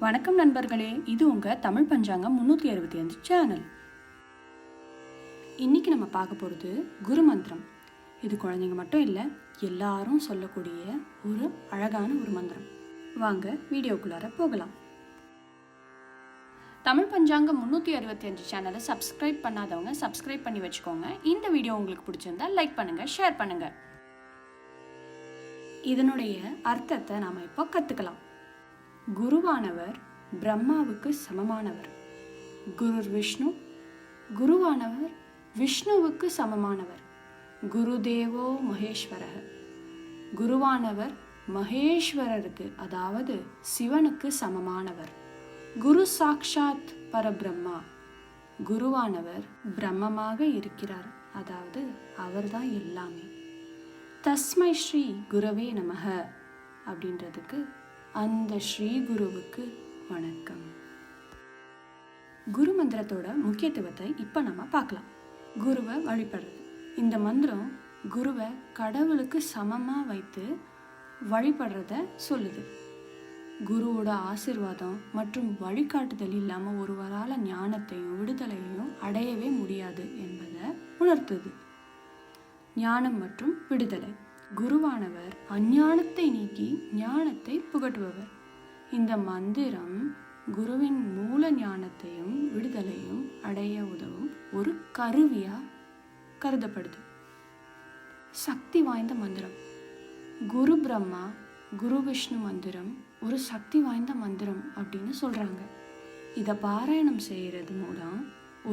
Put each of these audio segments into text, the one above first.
வணக்கம் நண்பர்களே, இது உங்கள் தமிழ் பஞ்சாங்கம் 365 சேனல். இன்னைக்கு நம்ம பார்க்க போகிறது குரு மந்திரம். இது குழந்தைங்க மட்டும் இல்லை, எல்லாரும் சொல்லக்கூடிய ஒரு அழகான ஒரு மந்திரம். வாங்க வீடியோக்குள்ளார போகலாம். தமிழ் பஞ்சாங்கம் 365 சேனலை சப்ஸ்கிரைப் பண்ணாதவங்க சப்ஸ்கிரைப் பண்ணி வச்சுக்கோங்க. இந்த வீடியோ உங்களுக்கு பிடிச்சிருந்தா லைக் பண்ணுங்கள், ஷேர் பண்ணுங்கள். இதனுடைய அர்த்தத்தை நாம் இப்போ கற்றுக்கலாம். குருவானவர் பிரம்மாவுக்கு சமமானவர். குருர் விஷ்ணு, குருவானவர் விஷ்ணுவுக்கு சமமானவர். குருதேவோ மகேஸ்வரர், குருவானவர் மகேஸ்வரருக்கு அதாவது சிவனுக்கு சமமானவர். குரு சாக்ஷாத் பரபிரம்மா, குருவானவர் பிரம்மமாக இருக்கிறார், அதாவது அவர்தான் எல்லாமே. தஸ்மை ஸ்ரீ குரவே நமக அப்படின்றதுக்கு அந்த ஸ்ரீ குருவுக்கு வணக்கம். குரு மந்திரத்தோட முக்கியத்துவத்தை இப்போ நம்ம பார்க்கலாம். குருவை வழிபடுறது. இந்த மந்திரம் குருவை கடவுளுக்கு சமமாக வைத்து வழிபடுறத சொல்லுது. குருவோட ஆசீர்வாதம் மற்றும் வழிகாட்டுதல் இல்லாமல் ஒருவரால் ஞானத்தையும் விடுதலையையும் அடையவே முடியாது என்பதை உணர்த்துது. ஞானம் மற்றும் விடுதலை. குருவானவர் அஞ்ஞானத்தை நீக்கி ஞானத்தை புகட்டுபவர். இந்த மந்திரம் குருவின் மூல ஞானத்தையும் விடுதலையும் அடைய உதவும் ஒரு கருவியா கருதப்படுது. சக்தி வாய்ந்த மந்திரம். குரு பிரம்மா குரு விஷ்ணு மந்திரம் ஒரு சக்தி வாய்ந்த மந்திரம் அப்படின்னு சொல்றாங்க. இதை பாராயணம் செய்யறது மூலம்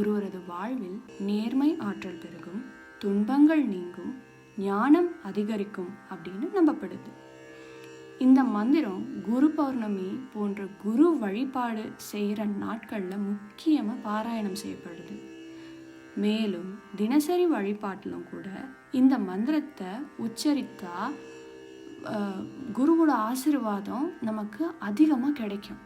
ஒருவரது வாழ்வில் நேர்மை ஆற்றல் பெருகும், துன்பங்கள் நீங்கும், ஞானம் அதிகரிக்கும் அப்படின்னு நம்பப்படுது. இந்த மந்திரம் குரு பௌர்ணமி போன்ற குரு வழிபாடு செய்கிற நாட்களில் முக்கியமாக பாராயணம் செய்யப்படுது. மேலும் தினசரி வழிபாட்டிலும் கூட இந்த மந்திரத்தை உச்சரித்தா குருவோட ஆசீர்வாதம் நமக்கு அதிகமாக கிடைக்கும்.